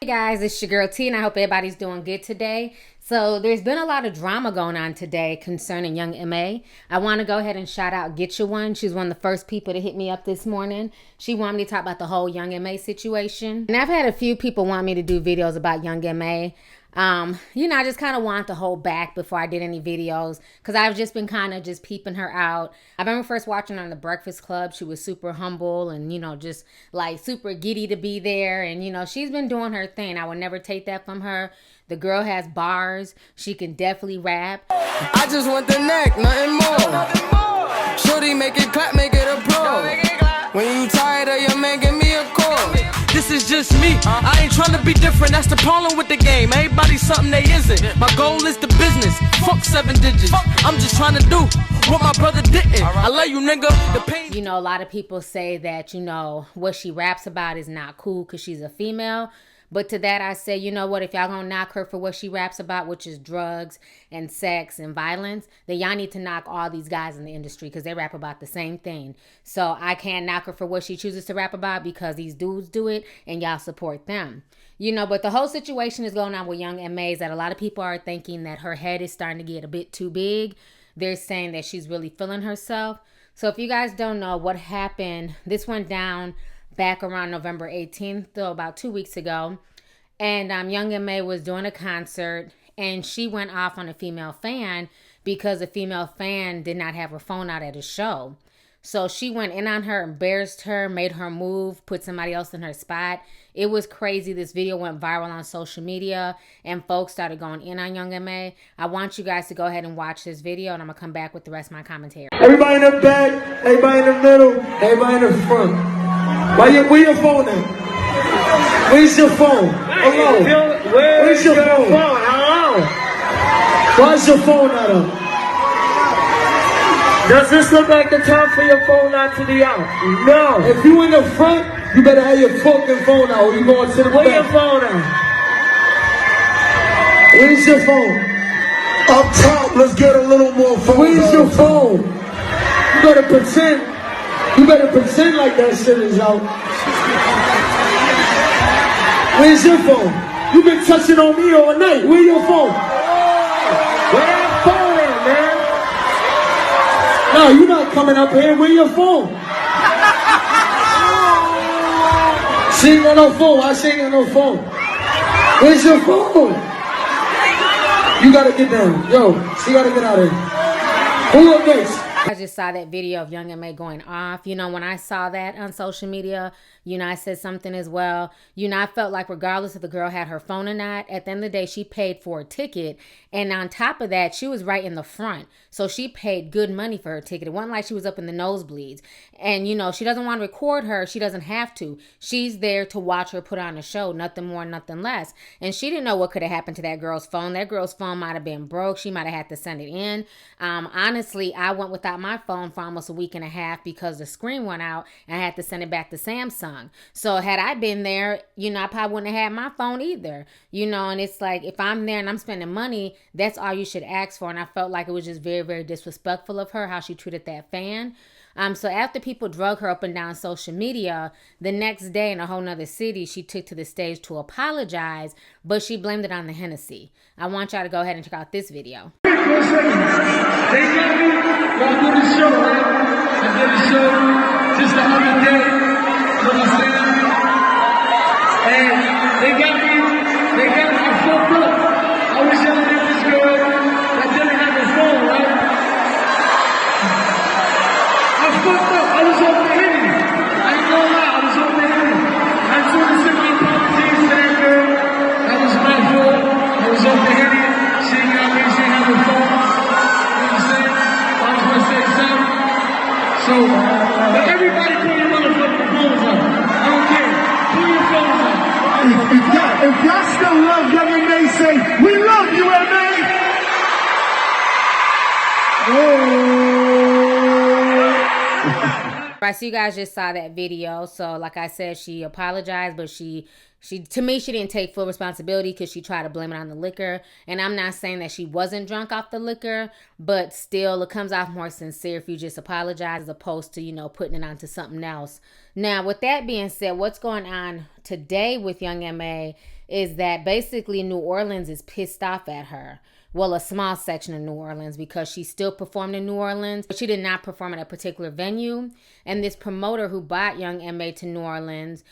Hey guys, it's your girl T, and I hope everybody's doing good today. So there's been a lot of drama going on today concerning Young M.A. I want to go ahead and shout out Get You One. She's one of the first people to hit me up this morning. She wanted me to talk about the whole Young M.A. situation. And I've had a few people want me to do videos about Young M.A. I just kind of want to hold back before I did any videos because I've just been kind of just peeping her out. I remember first watching her on the Breakfast Club. She was super humble and, just like super giddy to be there. And, she's been doing her thing. I would never take that from her. The girl has bars. She can definitely rap. I just want the neck, nothing more. Shorty, make it clap, make it a pro. When you tired of your man, give me a call. This is just me. I ain't trying to be different. That's the problem with the game. Everybody's something they isn't. My goal is the business. Fuck 7 digits. I'm just trying to do what my brother didn't. I love you, nigga. The pain. A lot of people say that, what she raps about is not cool because she's a female. But to that I say, what, if y'all gonna knock her for what she raps about, which is drugs and sex and violence, then y'all need to knock all these guys in the industry because they rap about the same thing. So I can't knock her for what she chooses to rap about because these dudes do it and y'all support them. But the whole situation is going on with Young M.A. is that a lot of people are thinking that her head is starting to get a bit too big. They're saying that she's really feeling herself. So if you guys don't know what happened, this went down back around November 18th, so about 2 weeks ago. And Young M.A. was doing a concert and she went off on a female fan because a female fan did not have her phone out at a show. So she went in on her, embarrassed her, made her move, put somebody else in her spot. It was crazy. This video went viral on social media and folks started going in on Young M.A. I want you guys to go ahead and watch this video and I'm going to come back with the rest of my commentary. Everybody in the back, everybody in the middle, everybody in the front. Where your phone at? Where's your phone? Hello? Where's your phone? Hello? Why's your phone not up? Does this look like the time for your phone not to be out? No. If you in the front, you better have your fucking phone out or you going to the back. Where's your phone at? Where's your phone? Up top, let's get a little more phone. Where's your phone? You better pretend. You better pretend like that shit is out. Where's your phone? You been touching on me all night. Where's your phone? Where that phone at, man? No, you're not coming up here. Where's your phone? She ain't got no phone. Why she ain't got no phone? Where's your phone? You gotta get down. Yo, she gotta get out of here. Who up next? I just saw that video of Young M.A. going off. When I saw that on social media, I said something as well. I felt like regardless if the girl had her phone or not, at the end of the day, she paid for a ticket. And on top of that, she was right in the front. So she paid good money for her ticket. It wasn't like she was up in the nosebleeds. And, she doesn't want to record her. She doesn't have to. She's there to watch her put on a show. Nothing more, nothing less. And she didn't know what could have happened to that girl's phone. That girl's phone might have been broke. She might have had to send it in. Honestly, I went without my phone for almost a week and a half because the screen went out and I had to send it back to Samsung. So had I been there, I probably wouldn't have had my phone either, and it's like, if I'm there and I'm spending money, that's all you should ask for. And I felt like it was just very, very disrespectful of her, how she treated that fan. So after people drug her up and down social media, the next day in a whole nother city, she took to the stage to apologize, but she blamed it on the Hennessy. I want y'all to go ahead and check out this video. They got me. I did the show, right? I did the show just the other day. You understand? And they got me fucked up. I was yelling at this girl that didn't have a phone, right? I fucked up. I was over the Henny. I ain't gonna lie, I was over the Henny. I told her to send my apologies to that girl. That was my fault. I was over the Henny. She ain't got me, she ain't have a phone. You understand? I was gonna say something. So, but everybody put your motherfucking phones up. I don't care. Put your phones up. If y'all still love Young M.A., say, we love you, M.A. Right, so you guys just saw that video. So like I said, she apologized, but she to me, she didn't take full responsibility because she tried to blame it on the liquor. And I'm not saying that she wasn't drunk off the liquor, but still it comes off more sincere if you just apologize as opposed to, putting it onto something else. Now, with that being said, what's going on today with Young M.A. is that basically New Orleans is pissed off at her. Well, a small section of New Orleans, because she still performed in New Orleans, but she did not perform at a particular venue. And this promoter who bought Young M.A. to New Orleans,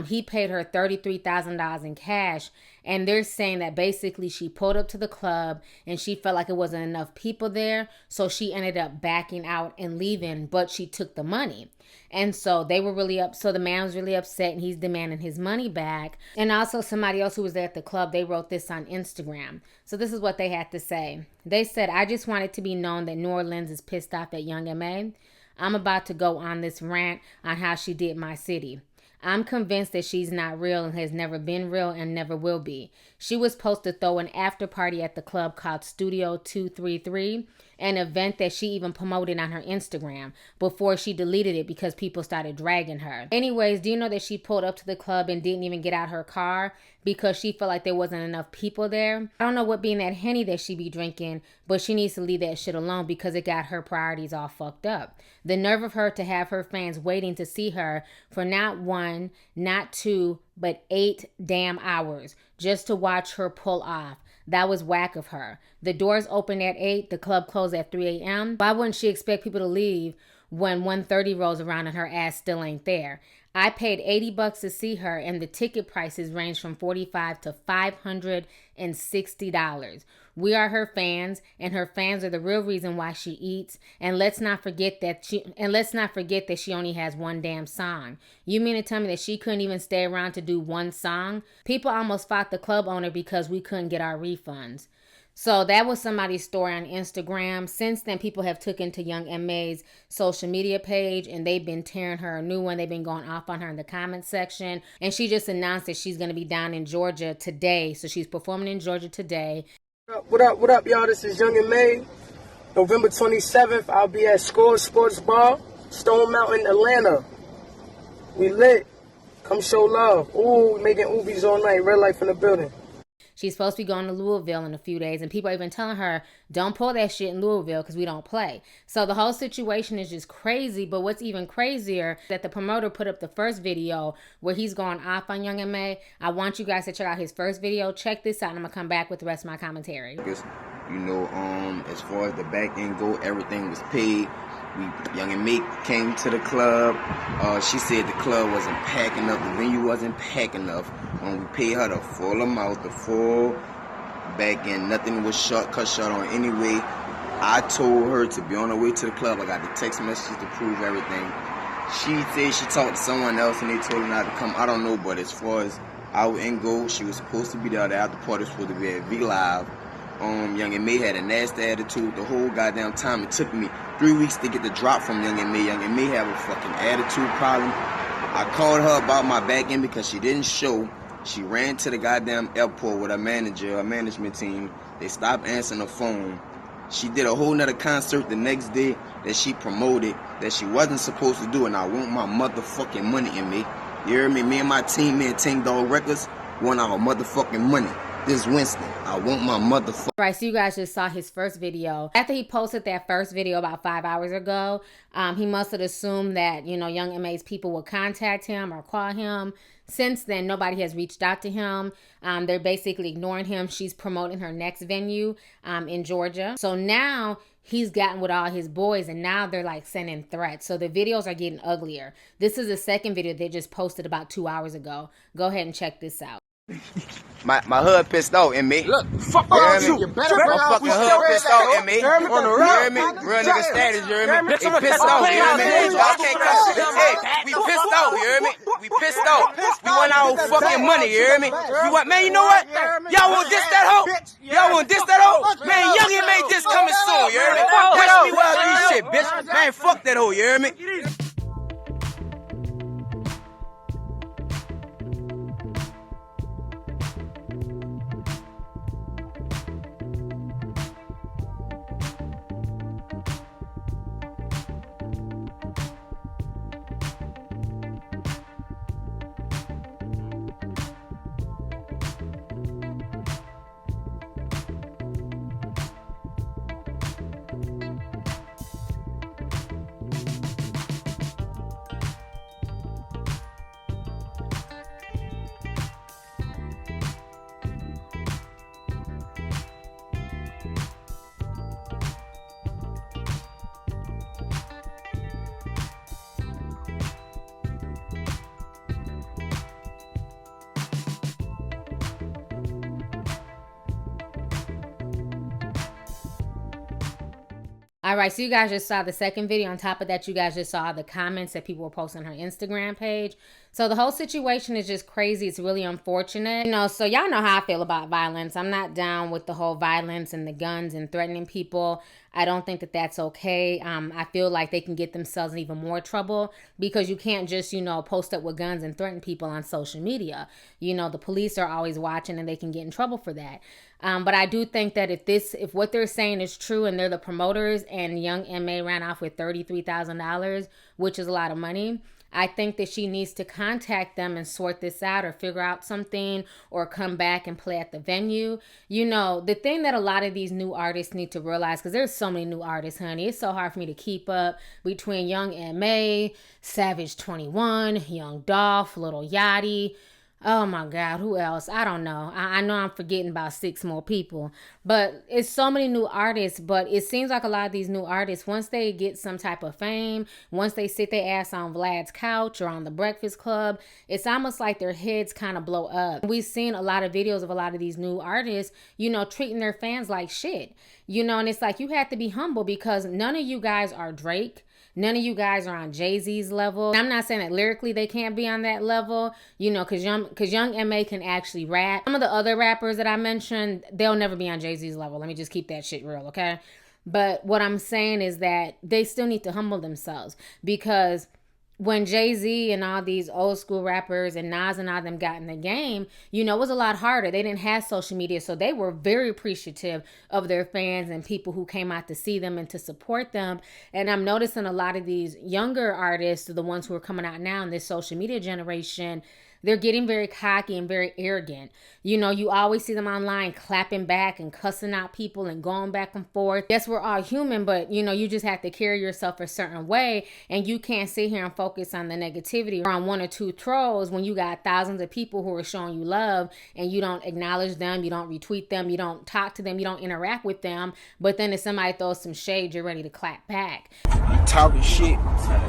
he paid her $33,000 in cash. And they're saying that basically she pulled up to the club and she felt like it wasn't enough people there. So she ended up backing out and leaving, but she took the money. And so they were really up. So the man was really upset and he's demanding his money back. And also somebody else who was there at the club, they wrote this on Instagram. So this is what they had to say. They said, "I just want it to be known that New Orleans is pissed off at Young M.A. I'm about to go on this rant on how she did my city. I'm convinced that she's not real and has never been real and never will be. She was supposed to throw an after party at the club called Studio 233, an event that she even promoted on her Instagram before she deleted it because people started dragging her. Anyways, do you know that she pulled up to the club and didn't even get out her car because she felt like there wasn't enough people there? I don't know what being that Henny that she be drinking, but she needs to leave that shit alone because it got her priorities all fucked up. The nerve of her to have her fans waiting to see her for not 1, not 2, but 8 damn hours just to watch her pull off. That was whack of her. The doors opened at 8, the club closed at 3 a.m. Why wouldn't she expect people to leave when 1:30 rolls around and her ass still ain't there? I paid $80 to see her, and the ticket prices range from $45 to $560. We are her fans, and her fans are the real reason why she eats. And let's not forget that she only has one damn song. You mean to tell me that she couldn't even stay around to do one song? People almost fought the club owner because we couldn't get our refunds." So that was somebody's story on Instagram. Since then, people have taken to Young M.A.'s social media page and they've been tearing her a new one. They've been going off on her in the comments section. And she just announced that she's going to be down in Georgia today. So she's performing in Georgia today. What up, y'all? This is Young M.A. November 27th, I'll be at Scores Sports Bar, Stone Mountain, Atlanta. We lit. Come show love. Ooh, we making oobies all night. Red light from the building. She's supposed to be going to Louisville in a few days, and people are even telling her, don't pull that shit in Louisville because we don't play. So the whole situation is just crazy, but what's even crazier that the promoter put up the first video where he's going off on Young M.A. I want you guys to check out his first video. Check this out, and I'm going to come back with the rest of my commentary. You know, as far as the back end go, everything was paid. Young M.A. came to the club. She said the club wasn't packed enough, the venue wasn't packed enough. When we paid her the full amount, the full back end, nothing was cut short on anyway. I told her to be on her way to the club. I got the text messages to prove everything. She said she talked to someone else and they told her not to come. I don't know, but as far as our end goes, she was supposed to be there. The after party was supposed to be at V Live. Young M.A. had a nasty attitude the whole goddamn time. It took me 3 weeks to get the drop from Young M.A. Young M.A. have a fucking attitude problem. I called her about my back end because she didn't show. She ran to the goddamn airport with her manager, her management team. They stopped answering the phone. She did a whole nother concert the next day that she promoted that she wasn't supposed to do, and I want my motherfucking money in me. You hear me? Me and my team, me and Ting Dog Records, want our motherfucking money. This Wednesday, I want my motherfucker. Right, so you guys just saw his first video. After he posted that first video about 5 hours ago, he must have assumed that, you know, Young M.A.'s people would contact him or call him. Since then, nobody has reached out to him. They're basically ignoring him. She's promoting her next venue in Georgia. So now he's gotten with all his boys and now they're like sending threats. So the videos are getting uglier. This is the second video they just posted about 2 hours ago. Go ahead and check this out. My hood pissed off in me. Look, fuck all you. My fucking hood pissed off in me. You hear me? Real nigga status, you hear me? They pissed off, you hear me? Y'all can't come. Hey, we pissed off, you hear me? We pissed off. We want our fucking money, you hear me? We want, man, you know what? Y'all want diss that hoe? Y'all want diss that hoe? Man, Young M.A. this coming soon, you hear me? Wish me well these shit, bitch. Man, fuck that hoe, you hear me? All right, so you guys just saw the second video. On top of that, you guys just saw the comments that people were posting on her Instagram page. So the whole situation is just crazy. It's really unfortunate. So y'all know how I feel about violence. I'm not down with the whole violence and the guns and threatening people. I don't think that that's okay. I feel like they can get themselves in even more trouble because you can't just, post up with guns and threaten people on social media. The police are always watching and they can get in trouble for that. But I do think that if what they're saying is true and they're the promoters and young M.A. ran off with $33,000, which is a lot of money, I think that she needs to contact them and sort this out or figure out something or come back and play at the venue. The thing that a lot of these new artists need to realize, because there's so many new artists, honey, it's so hard for me to keep up between Young M.A., Savage 21, Young Dolph, Lil Yachty. Oh my God, who else? I don't know. I know I'm forgetting about 6 more people, but it's so many new artists. But it seems like a lot of these new artists, once they get some type of fame, once they sit their ass on Vlad's couch or on the Breakfast Club, it's almost like their heads kind of blow up. We've seen a lot of videos of a lot of these new artists, treating their fans like shit, and it's like you have to be humble because none of you guys are Drake. None of you guys are on Jay-Z's level. I'm not saying that lyrically they can't be on that level, because young M.A. can actually rap. Some of the other rappers that I mentioned, they'll never be on Jay-Z's level. Let me just keep that shit real, okay? But what I'm saying is that they still need to humble themselves because when Jay-Z and all these old school rappers and Nas and all them got in the game, it was a lot harder. They didn't have social media, so they were very appreciative of their fans and people who came out to see them and to support them. And I'm noticing a lot of these younger artists, the ones who are coming out now in this social media generation, they're getting very cocky and very arrogant. You always see them online clapping back and cussing out people and going back and forth. Yes, we're all human, but you just have to carry yourself a certain way, and you can't sit here and focus on the negativity or on 1 or 2 trolls when you got thousands of people who are showing you love and you don't acknowledge them, you don't retweet them, you don't talk to them, you don't interact with them. But then if somebody throws some shade, you're ready to clap back. You talking shit,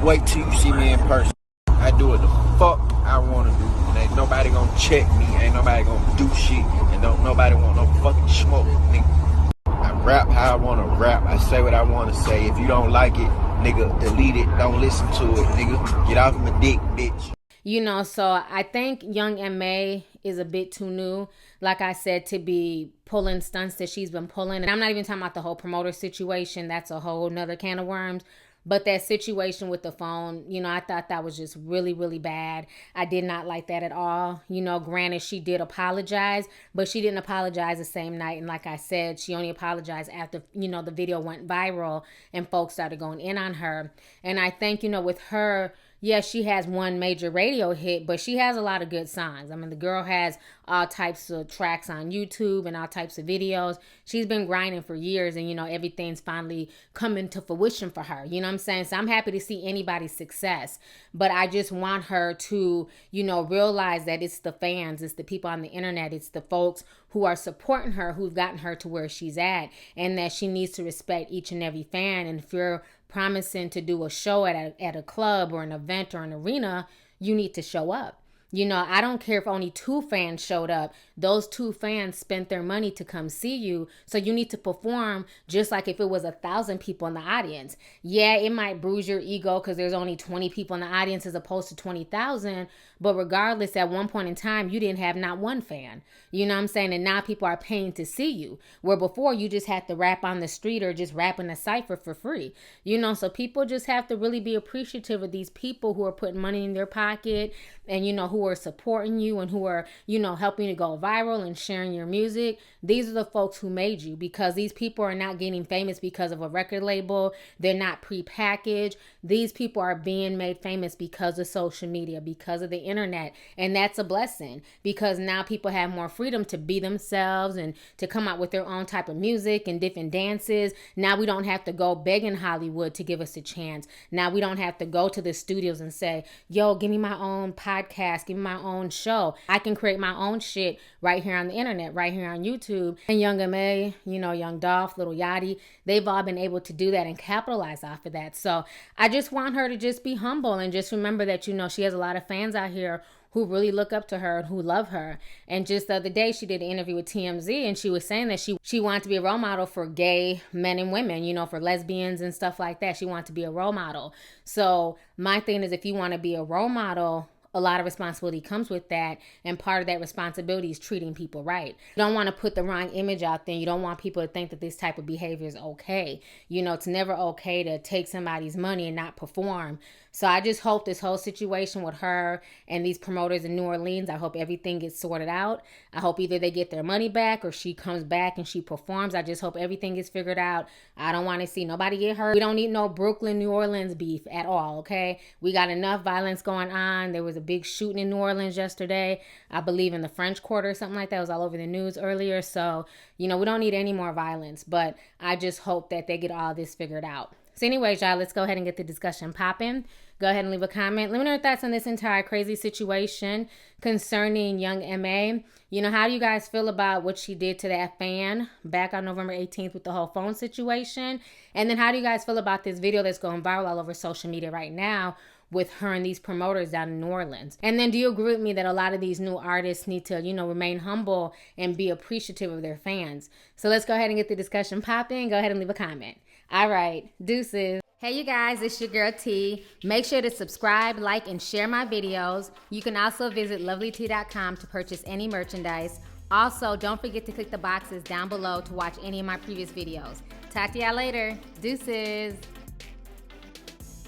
wait till you see me in person. I do what the fuck I want to do. And ain't nobody gonna check me. Ain't nobody gonna do shit. And don't nobody want no fucking smoke, nigga. I rap how I want to rap. I say what I want to say. If you don't like it, nigga, delete it. Don't listen to it, nigga. Get off my dick, bitch. So I think Young M.A. is a bit too new, like I said, to be pulling stunts that she's been pulling. And I'm not even talking about the whole promoter situation. That's a whole nother can of worms. But that situation with the phone, I thought that was just really, really bad. I did not like that at all. Granted, she did apologize, but she didn't apologize the same night. And like I said, she only apologized after, the video went viral and folks started going in on her. And I think, with her, yes, she has one major radio hit, but she has a lot of good songs. I mean, the girl has all types of tracks on YouTube and all types of videos. She's been grinding for years and, everything's finally coming to fruition for her. You know what I'm saying? So I'm happy to see anybody's success, but I just want her to, realize that it's the fans, it's the people on the internet, it's the folks who are supporting her, who've gotten her to where she's at, and that she needs to respect each and every fan. And if you're promising to do a show at a club or an event or an arena, you need to show up. I don't care if only 2 fans showed up. Those 2 fans spent their money to come see you. So you need to perform just like if it was 1,000 people in the audience. Yeah, it might bruise your ego because there's only 20 people in the audience as opposed to 20,000. But regardless, at one point in time, you didn't have not one fan. You know what I'm saying? And now people are paying to see you. Where before you just had to rap on the street or just rap in a cypher for free. So people just have to really be appreciative of these people who are putting money in their pocket and, who are supporting you and who are, helping you to go viral and sharing your music. These are the folks who made you, because these people are not getting famous because of a record label. They're not pre-packaged. These people are being made famous because of social media, because of the internet. And that's a blessing, because now people have more freedom to be themselves and to come out with their own type of music and different dances. Now we don't have to go begging Hollywood to give us a chance. Now we don't have to go to the studios and say, yo, give me my own podcast even my own show. I can create my own shit right here on the internet, right here on YouTube. And Young M.A., you know, Young Dolph, Little Yachty, they've all been able to do that and capitalize off of that. So I just want her to just be humble and just remember that, you know, she has a lot of fans out here who really look up to her and who love her. And just the other day, she did an interview with TMZ, and she was saying that she wanted to be a role model for gay men and women, you know, for lesbians and stuff like that. She wanted to be a role model. So my thing is, if you want to be a role model, a lot of responsibility comes with that, and part of that responsibility is treating people right. You don't want to put the wrong image out there. You don't want people to think that this type of behavior is okay. You know, it's never okay to take somebody's money and not perform. So I just hope this whole situation with her and these promoters in New Orleans, I hope everything gets sorted out. I hope either they get their money back or she comes back and she performs. I just hope everything gets figured out. I don't want to see nobody get hurt. We don't need no Brooklyn, New Orleans beef at all, okay? We got enough violence going on. There was a big shooting in New Orleans yesterday, I believe in the French Quarter or something like that. It was all over the news earlier. So, you know, we don't need any more violence, but I just hope that they get all this figured out. So anyways, y'all, let's go ahead and get the discussion popping. Go ahead and leave a comment. Let me know your thoughts on this entire crazy situation concerning Young M.A. You know, how do you guys feel about what she did to that fan back on November 18th with the whole phone situation? And then how do you guys feel about this video that's going viral all over social media right now with her and these promoters down in New Orleans? And then do you agree with me that a lot of these new artists need to, you know, remain humble and be appreciative of their fans? So let's go ahead and get the discussion popping. Go ahead and leave a comment. All right, deuces. Hey you guys, it's your girl T. Make sure to subscribe, like, and share my videos. You can also visit Lovelyti.com to purchase any merchandise. Also, don't forget to click the boxes down below to watch any of my previous videos. Talk to y'all later. Deuces.